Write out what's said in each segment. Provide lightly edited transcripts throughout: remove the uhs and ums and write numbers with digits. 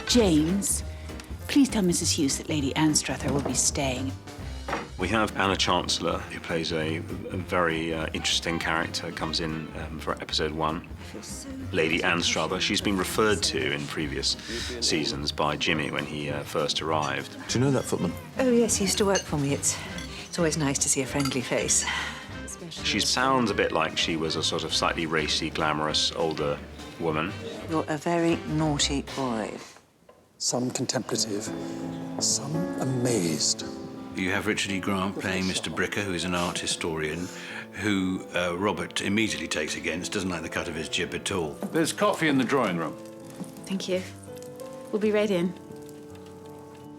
James, please tell Mrs. Hughes that Lady Anstruther will be staying. We have Anna Chancellor, who plays a very interesting character, comes in for episode 1. Lady Anstruther, she's been referred to in previous seasons by Jimmy when he first arrived. Do you know that footman? Oh, yes, he used to work for me. It's always nice to see a friendly face. She sounds a bit like she was a sort of slightly racy, glamorous, older woman. You're a very naughty boy. Some contemplative, some amazed. You have Richard E. Grant playing Mr. Bricker, who is an art historian, who Robert immediately takes against, doesn't like the cut of his jib at all. There's coffee in the drawing room. Thank you. We'll be right in.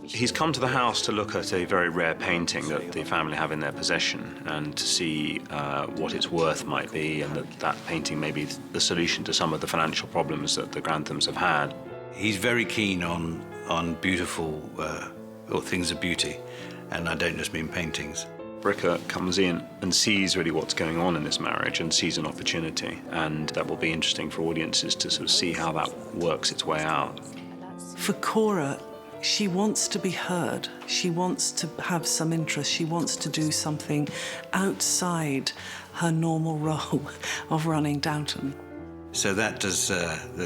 He's come to the house to look at a very rare painting that the family have in their possession and to see what its worth might be, and that painting may be the solution to some of the financial problems that the Granthams have had. He's very keen on beautiful, or things of beauty, and I don't just mean paintings. Bricker comes in and sees really what's going on in this marriage and sees an opportunity, and that will be interesting for audiences to sort of see how that works its way out. For Cora, she wants to be heard. She wants to have some interest. She wants to do something outside her normal role of running Downton. So that does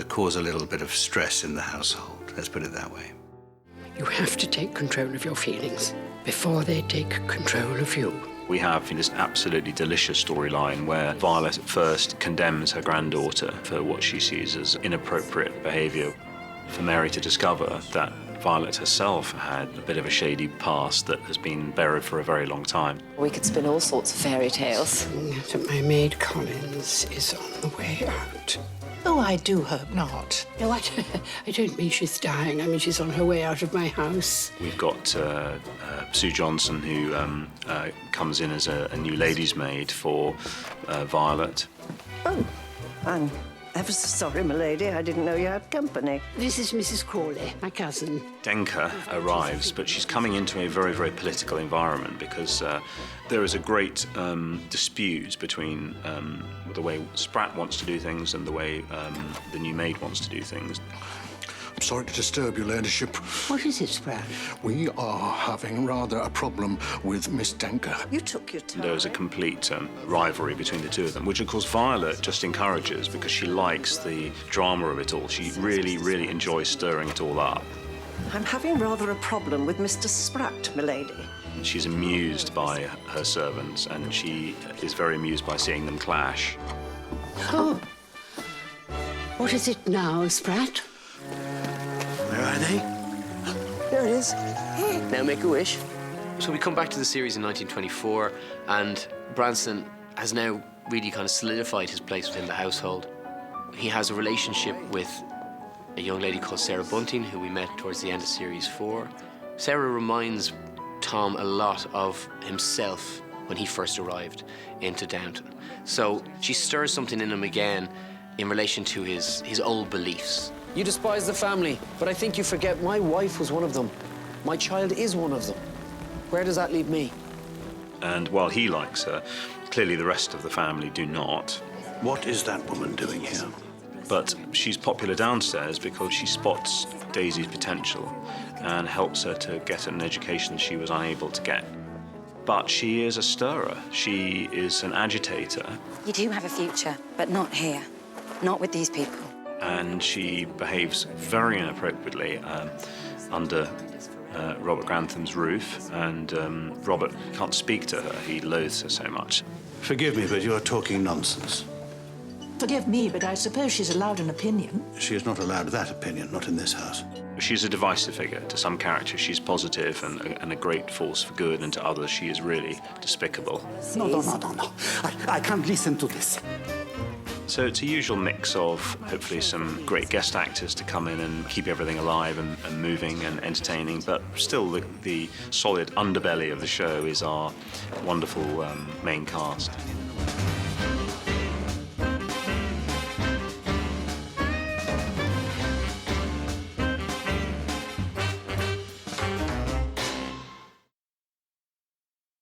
cause a little bit of stress in the household, let's put it that way. You have to take control of your feelings before they take control of you. We have this absolutely delicious storyline where Violet at first condemns her granddaughter for what she sees as inappropriate behaviour. For Mary to discover that Violet herself had a bit of a shady past that has been buried for a very long time. We could spin all sorts of fairy tales. That my maid Collins is on the way out. Oh, I do hope not. No, I don't mean she's dying. I mean she's on her way out of my house. We've got Sue Johnson, who comes in as a new lady's maid for Violet. Oh, I'm ever so sorry, my lady. I didn't know you had company. This is Mrs. Crawley, my cousin. Denker arrives, but she's coming into a very, very political environment because there is a great dispute between the way Spratt wants to do things and the way the new maid wants to do things. I'm sorry to disturb your ladyship. What is it, Spratt? We are having rather a problem with Miss Denker. You took your time. There's a complete rivalry between the two of them, which of course Violet just encourages because she likes the drama of it all. She really, really enjoys stirring it all up. I'm having rather a problem with Mr. Spratt, my lady. She's amused by her servants, and she is very amused by seeing them clash. Oh. What is it now, Spratt? Where are they? There it is. Now make a wish. So we come back to the series in 1924, and Branson has now really kind of solidified his place within the household. He has a relationship with a young lady called Sarah Bunting, who we met towards the end of Series 4. Sarah reminds Tom a lot of himself when he first arrived into Downton. So she stirs something in him again in relation to his old beliefs. You despise the family, but I think you forget my wife was one of them. My child is one of them. Where does that leave me? And while he likes her, clearly the rest of the family do not. What is that woman doing here? But she's popular downstairs because she spots Daisy's potential and helps her to get an education she was unable to get. But she is a stirrer. She is an agitator. You do have a future, but not here. Not with these people. And she behaves very inappropriately under Robert Grantham's roof, and Robert can't speak to her. He loathes her so much. Forgive me, but you're talking nonsense. Forgive me, but I suppose she's allowed an opinion. She is not allowed that opinion, not in this house. She's a divisive figure. To some characters, she's positive and a great force for good, and to others, she is really despicable. No. I can't listen to this. So it's a usual mix of hopefully some great guest actors to come in and keep everything alive and moving and entertaining, but still the solid underbelly of the show is our wonderful main cast.